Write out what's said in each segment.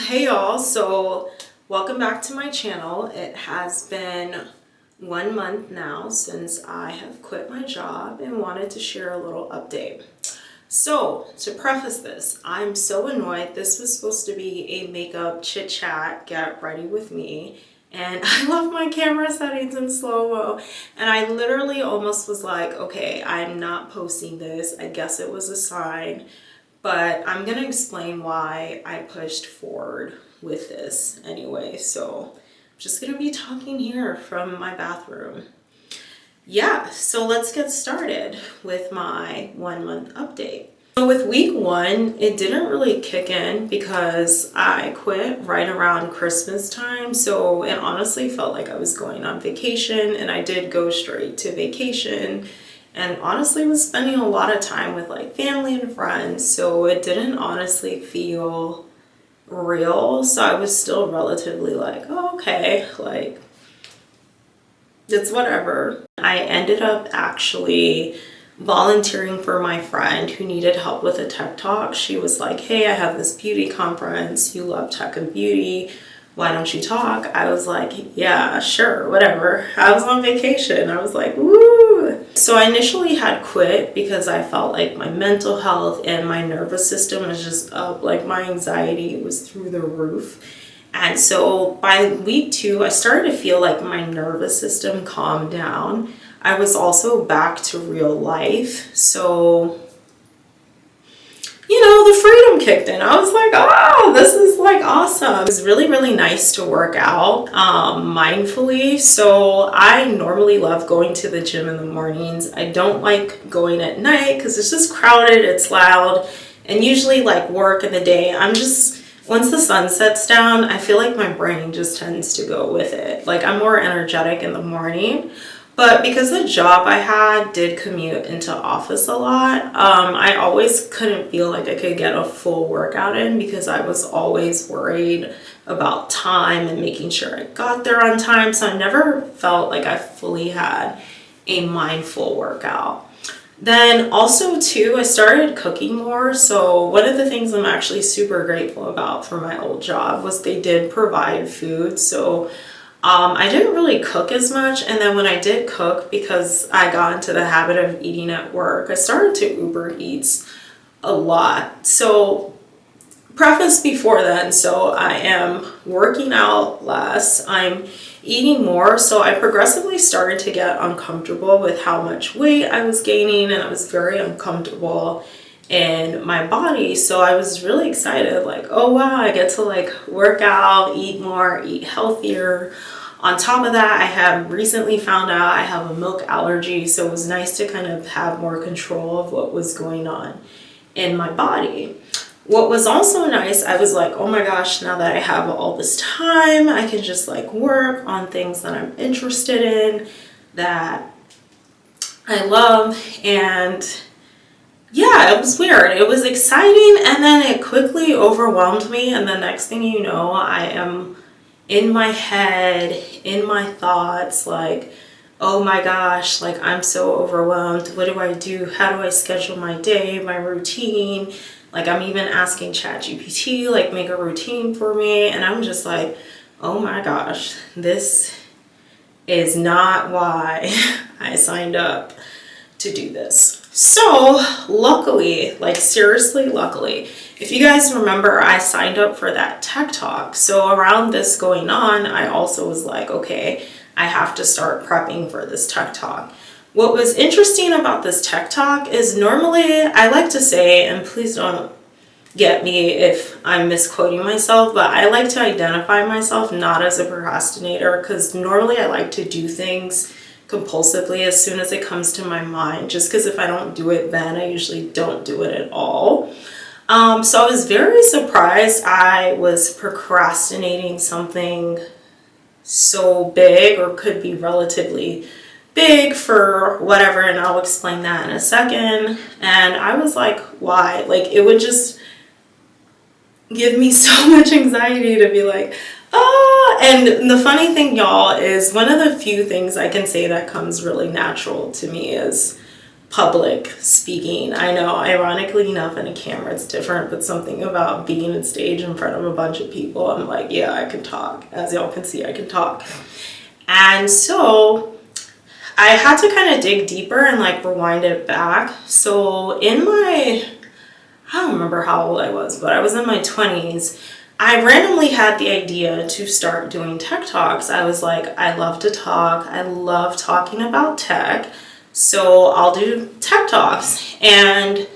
Hey y'all, so welcome back to my channel. It has been 1 month now since I have quit my job and wanted to share a little update. So to preface this, I'm so annoyed. This was supposed to be a makeup chit chat, get ready with me. And I left my camera settings in slow-mo. And I literally almost was like, okay, I'm not posting this. I guess it was a sign. But I'm gonna explain why I pushed forward with this anyway. So I'm just gonna be talking here from my bathroom. Yeah, so let's get started with my 1 month update. So with week one, it didn't really kick in because I quit right around Christmas time. So it honestly felt like I was going on vacation, and I did go straight to vacation. And honestly was spending a lot of time with like family and friends, so it didn't honestly feel real. So I was still relatively like, oh, okay, like it's whatever. I ended up actually volunteering for my friend who needed help with a tech talk. She was like, hey, I have this beauty conference, you love tech and beauty, why don't you talk? I was like, yeah, sure, whatever. I was on vacation. I was like, woo. So I initially had quit because I felt like my mental health and my nervous system was just up. Like my anxiety was through the roof. And so by week two, I started to feel like my nervous system calmed down. I was also back to real life. So the freedom kicked in. I was like, oh, this is like awesome. It was really, really nice to work out mindfully. So I normally love going to the gym in the mornings. I don't like going at night because it's just crowded, it's loud, and usually like work in the day, once the sun sets down, I feel like my brain just tends to go with it. Like I'm more energetic in the morning. But because the job I had did commute into office a lot, I always couldn't feel like I could get a full workout in because I was always worried about time and making sure I got there on time. So I never felt like I fully had a mindful workout. Then also too, I started cooking more. So one of the things I'm actually super grateful about for my old job was they did provide food. So I didn't really cook as much, and then when I did cook, because I got into the habit of eating at work, I started to Uber Eats a lot. So preface before then, so I am working out less, I'm eating more, so I progressively started to get uncomfortable with how much weight I was gaining, and I was very uncomfortable in my body. So I was really excited, like, oh wow, I get to like work out, eat more, eat healthier. On top of that, I have recently found out I have a milk allergy, so it was nice to kind of have more control of what was going on in my body. What was also nice, I was like, oh my gosh, now that I have all this time, I can just like work on things that I'm interested in, that I love. And yeah, it was weird. It was exciting, and then it quickly overwhelmed me. And the next thing you know, I am in my head, in my thoughts, like, oh my gosh, like I'm so overwhelmed. What do I do? How do I schedule my day, my routine? Like I'm even asking ChatGPT, like make a routine for me. And I'm just like, oh my gosh, this is not why I signed up to do this. So luckily, like seriously, luckily, if you guys remember, I signed up for that tech talk. So around this going on, I also was like, okay, I have to start prepping for this tech talk. What was interesting about this tech talk is normally I like to say, and please don't get me if I'm misquoting myself, but I like to identify myself not as a procrastinator, because normally I like to do things compulsively as soon as it comes to my mind, just because if I don't do it then, I usually don't do it at all. So I was very surprised I was procrastinating something so big, or could be relatively big for whatever, and I'll explain that in a second. And I was like, why? Like it would just give me so much anxiety to be like, and the funny thing, y'all, is one of the few things I can say that comes really natural to me is public speaking. I know, ironically enough, in a camera it's different, but something about being on stage in front of a bunch of people, I'm like, yeah, I can talk. As y'all can see, I can talk. And so I had to kind of dig deeper and like rewind it back. So in my, I don't remember how old I was, but I was in my 20s. I randomly had the idea to start doing tech talks. I was like, I love to talk. I love talking about tech. So I'll do tech talks. And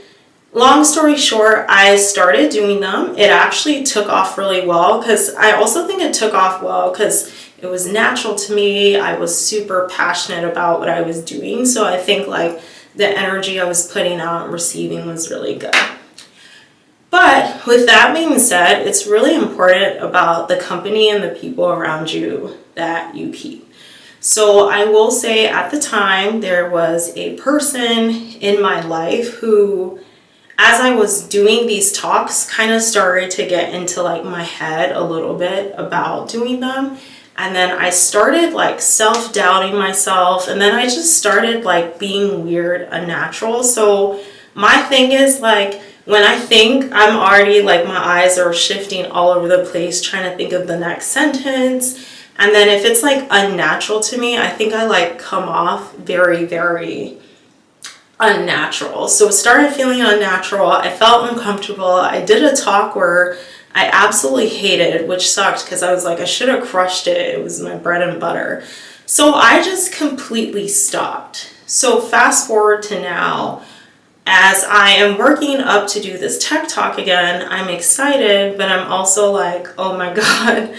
long story short, I started doing them. It actually took off really well because I also think it took off well because it was natural to me. I was super passionate about what I was doing. So I think like the energy I was putting out and receiving was really good. But with that being said, it's really important about the company and the people around you that you keep. So I will say at the time, there was a person in my life who, as I was doing these talks, kind of started to get into like my head a little bit about doing them. And then I started like self-doubting myself. And then I just started like being weird, unnatural. So my thing is like, when I think, I'm already like my eyes are shifting all over the place trying to think of the next sentence. And then if it's like unnatural to me, I think I like come off very, very unnatural. So it started feeling unnatural. I felt uncomfortable. I did a talk where I absolutely hated, which sucked because I was like, I should have crushed it. It was my bread and butter. So I just completely stopped. So fast forward to now, as I am working up to do this tech talk again, I'm excited, but I'm also like, oh my God,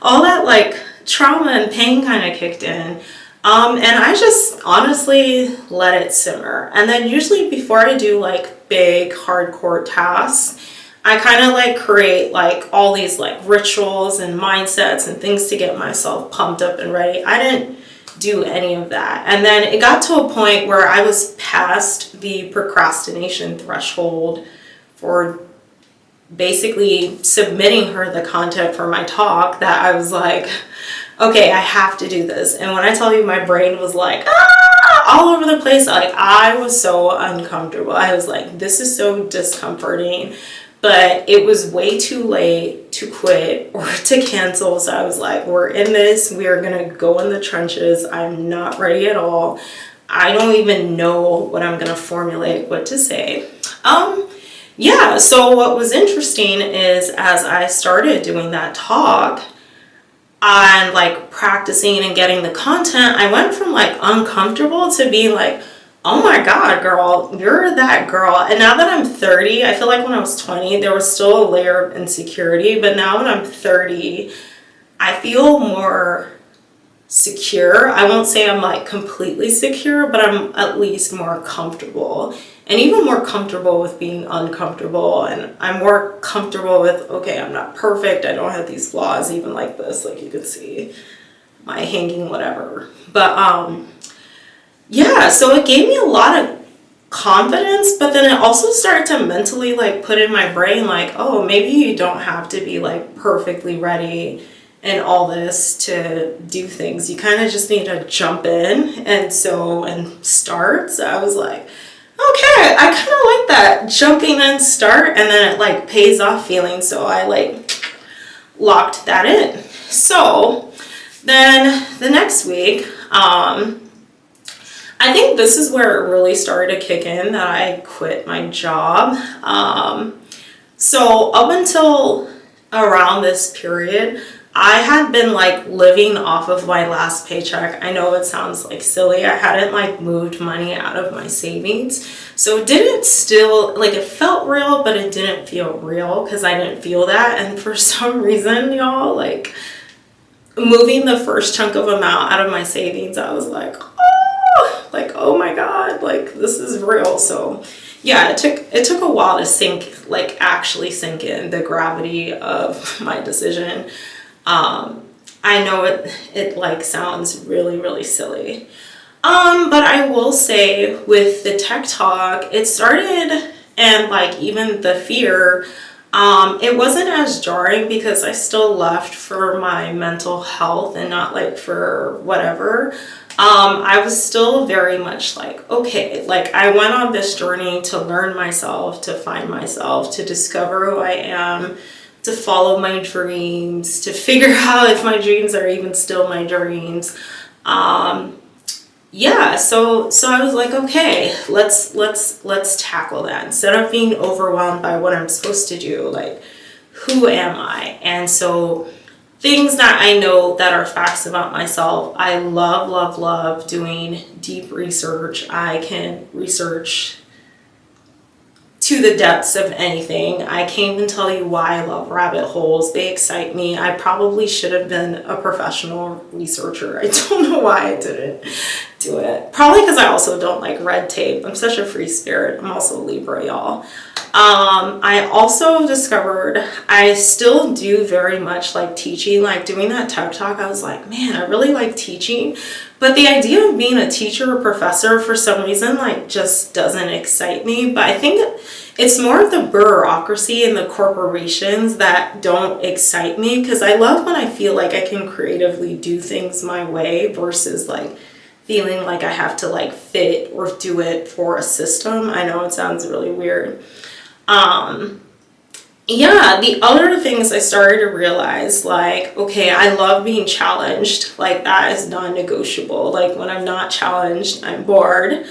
all that like trauma and pain kind of kicked in. And I just honestly let it simmer. And then usually before I do like big hardcore tasks, I kind of like create like all these like rituals and mindsets and things to get myself pumped up and ready. I didn't do any of that. And then it got to a point where I was past the procrastination threshold for basically submitting her the content for my talk, that I was like, okay, I have to do this. And when I tell you my brain was like, all over the place, like I was so uncomfortable. I was like, this is so discomforting. But it was way too late to quit or to cancel. So I was like, we're in this. We are going to go in the trenches. I'm not ready at all. I don't even know what I'm going to formulate, what to say. Yeah, so what was interesting is as I started doing that talk and like practicing and getting the content, I went from like uncomfortable to being like, oh my God, girl, you're that girl. And now that I'm 30, I feel like when I was 20, there was still a layer of insecurity. But now when I'm 30, I feel more secure. I won't say I'm like completely secure, but I'm at least more comfortable. And even more comfortable with being uncomfortable. And I'm more comfortable with, okay, I'm not perfect. I don't have these flaws, even like this. Like you can see my hanging whatever. But yeah, so it gave me a lot of confidence, but then it also started to mentally like put in my brain like, oh, maybe you don't have to be like perfectly ready and all this to do things. You kind of just need to jump in and start. So I was like, okay, I kind of like that jumping in start, and then it like pays off feeling. So I like locked that in. So then the next week, I think this is where it really started to kick in that I quit my job. So up until around this period, I had been like living off of my last paycheck. I know it sounds like silly. I hadn't like moved money out of my savings. So it didn't still, like it felt real, but it didn't feel real because I didn't feel that. And for some reason, y'all, like moving the first chunk of amount out of my savings, I was like, oh my God, like this is real. So yeah, it took a while to sink, like actually sink in the gravity of my decision. I know it like sounds really, really silly. But I will say with the tech talk, it started, and like even the fear, it wasn't as jarring because I still left for my mental health and not like for whatever. I was still very much like, okay, like I went on this journey to learn myself, to find myself, to discover who I am, to follow my dreams, to figure out if my dreams are even still my dreams. Yeah, so I was like, okay, let's tackle that. Instead of being overwhelmed by what I'm supposed to do, like, who am I? And so things that I know that are facts about myself, I love doing deep research. I can research to the depths of anything. I can't even tell you why I love rabbit holes. They excite me. I probably should have been a professional researcher. I don't know why I didn't do it. Probably because I also don't like red tape. I'm such a free spirit. I'm also a Libra, y'all. I also discovered I still do very much like teaching, like doing that TED Talk. I was like, man, I really like teaching, but the idea of being a teacher or professor for some reason like just doesn't excite me. But I think it's more of the bureaucracy and the corporations that don't excite me, because I love when I feel like I can creatively do things my way versus like feeling like I have to like fit or do it for a system. I know it sounds really weird. Yeah, the other things I started to realize, like, okay, I love being challenged. Like, that is non-negotiable. Like, when I'm not challenged, I'm bored.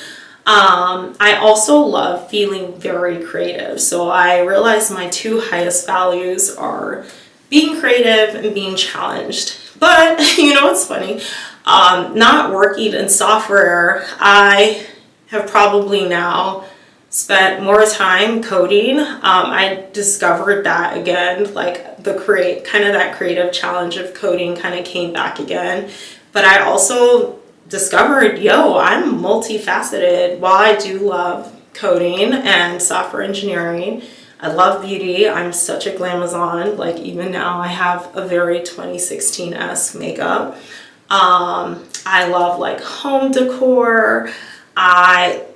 I also love feeling very creative. So I realized my two highest values are being creative and being challenged. But, you know what's funny? Not working in software, I have probably now spent more time coding. I discovered that again, like the that creative challenge of coding kind of came back again. But I also discovered, I'm multifaceted. While I do love coding and software engineering, I love beauty. I'm such a glamazon. Like even now I have a very 2016-esque makeup. I love like home decor. I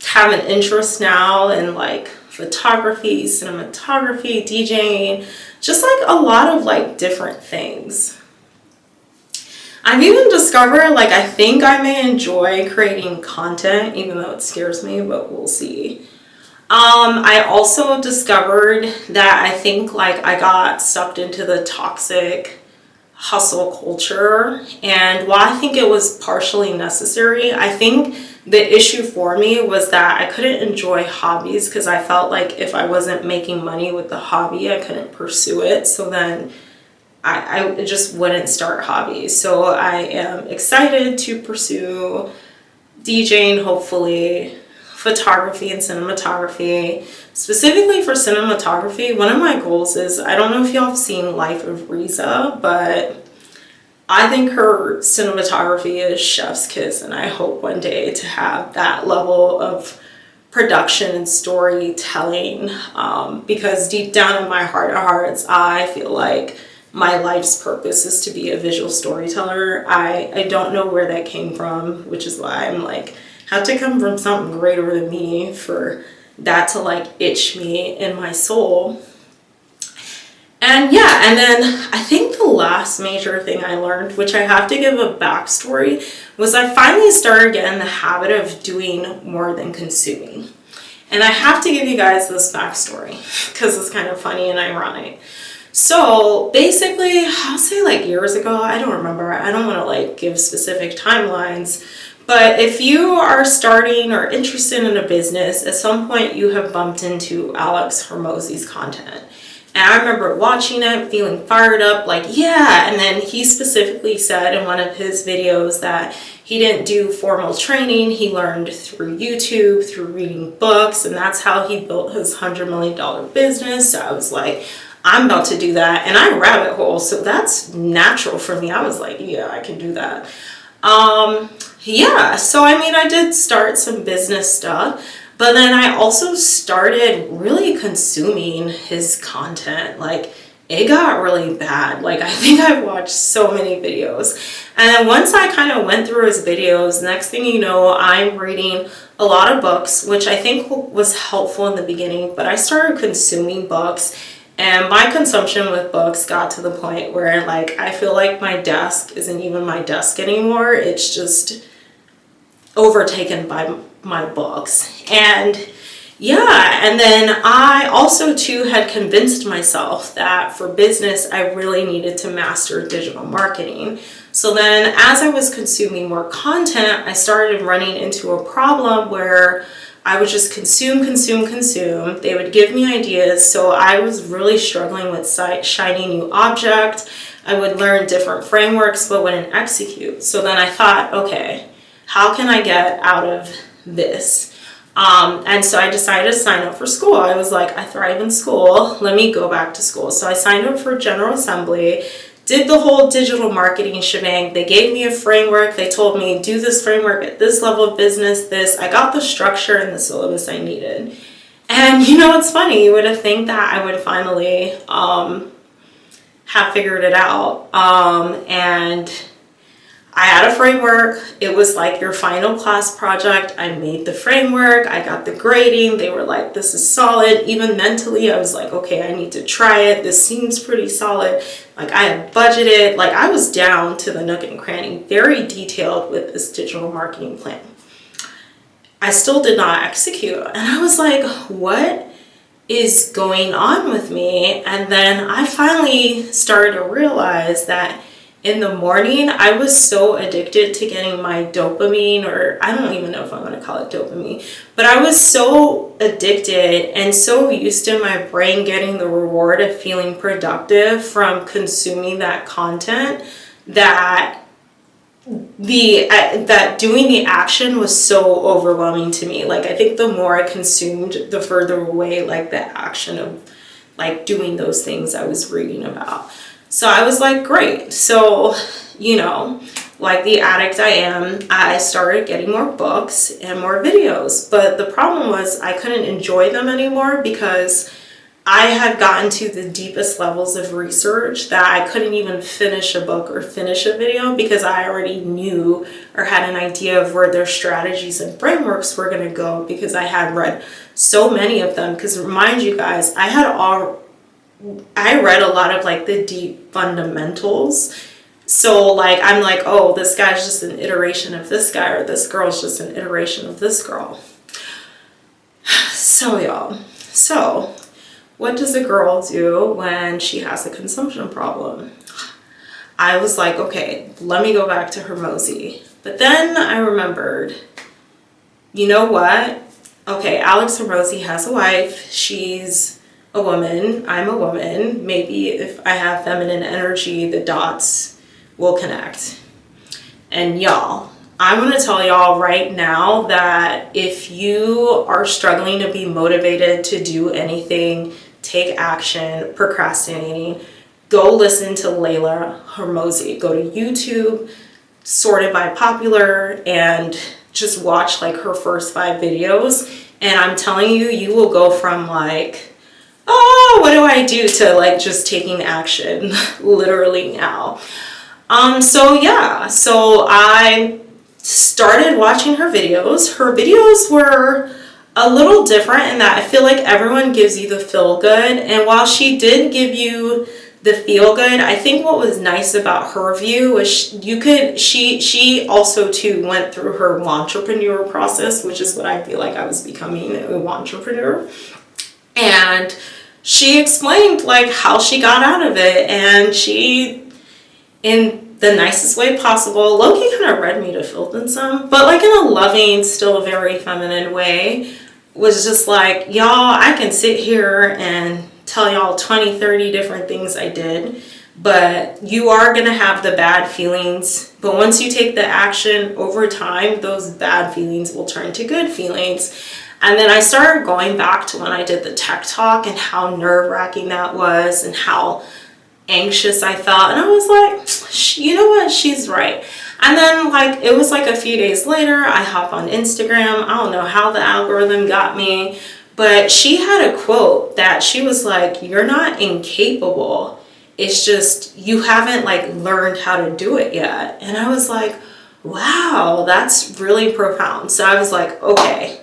have an interest now in like photography, cinematography, DJing, just like a lot of like different things. I've even discovered like I think I may enjoy creating content, even though it scares me, but we'll see. I also discovered that I think like I got sucked into the toxic hustle culture, and while I think it was partially necessary, I think the issue for me was that I couldn't enjoy hobbies because I felt like if I wasn't making money with the hobby, I couldn't pursue it. So then I just wouldn't start hobbies. So I am excited to pursue DJing, hopefully, photography and cinematography. Specifically for cinematography, one of my goals is, I don't know if y'all have seen Life of Riza, but I think her cinematography is chef's kiss, and I hope one day to have that level of production and storytelling, because deep down in my heart of hearts, I feel like my life's purpose is to be a visual storyteller. I don't know where that came from, which is why I'm like, had to come from something greater than me for that to like itch me in my soul. And yeah, and then I think the last major thing I learned, which I have to give a backstory, was I finally started getting the habit of doing more than consuming. And I have to give you guys this backstory because it's kind of funny and ironic. So basically, I'll say like years ago, I don't remember, I don't want to like give specific timelines, but if you are starting or interested in a business, at some point you have bumped into Alex Hormozi's content. And I remember watching it, feeling fired up, like, yeah. And then he specifically said in one of his videos that he didn't do formal training. He learned through YouTube, through reading books, and that's how he built his $100 million business. So I was like, I'm about to do that. And I rabbit hole, so that's natural for me. I was like, yeah, I can do that. Yeah, so I mean, I did start some business stuff, but then I also started really consuming his content. Like, it got really bad. Like, I think I watched so many videos. And then once I kind of went through his videos, next thing you know, I'm reading a lot of books, which I think was helpful in the beginning, but I started consuming books. And my consumption with books got to the point where like I feel like my desk isn't even my desk anymore. It's just overtaken by my books. And yeah, and then I also too had convinced myself that for business, I really needed to master digital marketing. So then as I was consuming more content, I started running into a problem where I would just consume. They would give me ideas. So I was really struggling with shiny new object. I would learn different frameworks, but wouldn't execute. So then I thought, okay, how can I get out of this? And so I decided to sign up for school. I was like, I thrive in school. Let me go back to school. So I signed up for General Assembly, did the whole digital marketing shebang. They gave me a framework. They told me, do this framework at this level of business, this. I got the structure and the syllabus I needed. And you know, it's funny. You would have think that I would finally have figured it out. And I had a framework. It was like your final class project. I made the framework. I got the grading. They were like, this is solid. Even mentally, I was like, okay, I need to try it. This seems pretty solid. Like I had budgeted. Like I was down to the nook and cranny, very detailed with this digital marketing plan. I still did not execute. And I was like, what is going on with me? And then I finally started to realize that in the morning, I was so addicted to getting my dopamine, or I don't even know if I'm going to call it dopamine, but I was so addicted and so used to my brain getting the reward of feeling productive from consuming that content that that doing the action was so overwhelming to me. Like I think the more I consumed, the further away like the action of like doing those things I was reading about. So I was like, great. So, you know, like the addict I am, I started getting more books and more videos. But the problem was I couldn't enjoy them anymore because I had gotten to the deepest levels of research that I couldn't even finish a book or finish a video because I already knew or had an idea of where their strategies and frameworks were going to go because I had read so many of them. Because remind you guys, I read a lot of like the deep fundamentals. So like, I'm like, oh, this guy's just an iteration of this guy, or this girl's just an iteration of this girl. So y'all, so what does a girl do when she has a consumption problem? I was like, okay, let me go back to Hormozi. But then I remembered, you know what? Okay, Alex Hormozi has a wife. She's a woman. I'm a woman. Maybe if I have feminine energy, the dots will connect. And y'all, I'm going to tell y'all right now that if you are struggling to be motivated to do anything, take action, procrastinating, go listen to Layla Hormozi. Go to YouTube, sort it by popular, and just watch like her first 5 videos. And I'm telling you, you will go from like, oh, what do I do, to like just taking action literally now. So yeah, so I started watching her videos. Her videos were a little different in that I feel like everyone gives you the feel good. And while she did give you the feel good, I think what was nice about her view was she also too went through her entrepreneur process, which is what I feel like I was becoming, an entrepreneur. And she explained like how she got out of it, and she, in the nicest way possible, low-key kind of read me to filth in some, but like in a loving, still very feminine way, was just like, y'all, I can sit here and tell y'all 20, 30 different things I did, but you are going to have the bad feelings. But once you take the action over time, those bad feelings will turn to good feelings. And then I started going back to when I did the tech talk and how nerve-wracking that was and how anxious I felt. And I was like, you know what? She's right. And then like, it was like a few days later, I hop on Instagram. I don't know how the algorithm got me, but she had a quote that she was like, you're not incapable. It's just, you haven't like learned how to do it yet. And I was like, wow, that's really profound. So I was like, okay,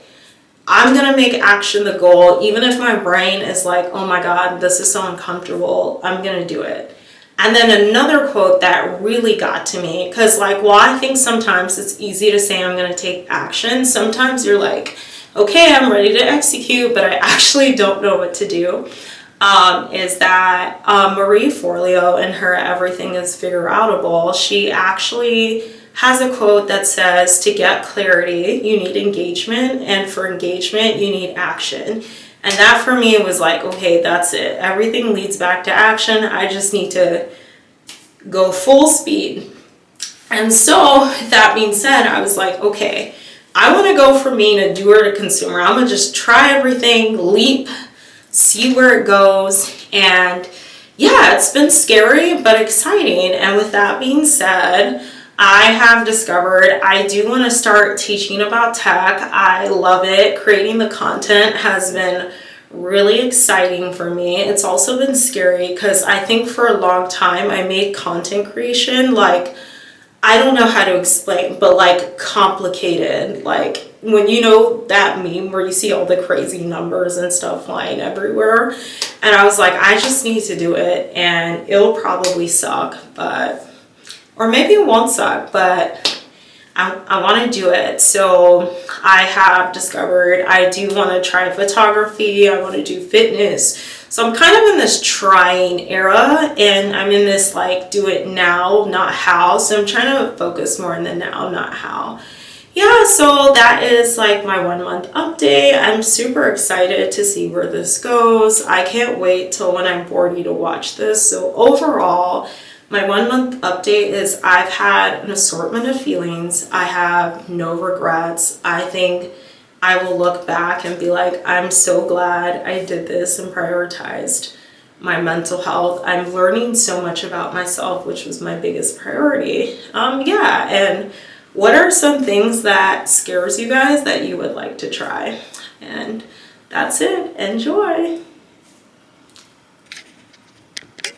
I'm going to make action the goal. Even if my brain is like, oh my God, this is so uncomfortable, I'm going to do it. And then another quote that really got to me, because like, while I think sometimes it's easy to say I'm going to take action, sometimes you're like, okay, I'm ready to execute, but I actually don't know what to do, is that Marie Forleo in her Everything is Figure Outable, she actually has a quote that says, to get clarity, you need engagement, and for engagement, you need action. And that for me was like, okay, that's it. Everything leads back to action. I just need to go full speed. And so that being said, I was like, okay, I want to go from being a doer to consumer. I'm going to just try everything, leap, see where it goes. And yeah, it's been scary, but exciting. And with that being said, I have discovered I do want to start teaching about tech. I love it. Creating the content has been really exciting for me. It's also been scary because I think for a long time I made content creation like, I don't know how to explain, but like complicated. Like when you know that meme where you see all the crazy numbers and stuff flying everywhere. And I was like, I just need to do it and it'll probably suck, but or maybe it won't suck, but I want to do it. So I have discovered I do want to try photography. I want to do fitness. So I'm kind of in this trying era, and I'm in this like do it now, not how. So I'm trying to focus more in the now, not how. Yeah, so that is like my 1 month update. I'm super excited to see where this goes. I can't wait till when I'm 40 to watch this. So overall, my 1 month update is I've had an assortment of feelings. I have no regrets. I think I will look back and be like, I'm so glad I did this and prioritized my mental health. I'm learning so much about myself, which was my biggest priority. Yeah, and what are some things that scares you guys that you would like to try? And that's it. Enjoy.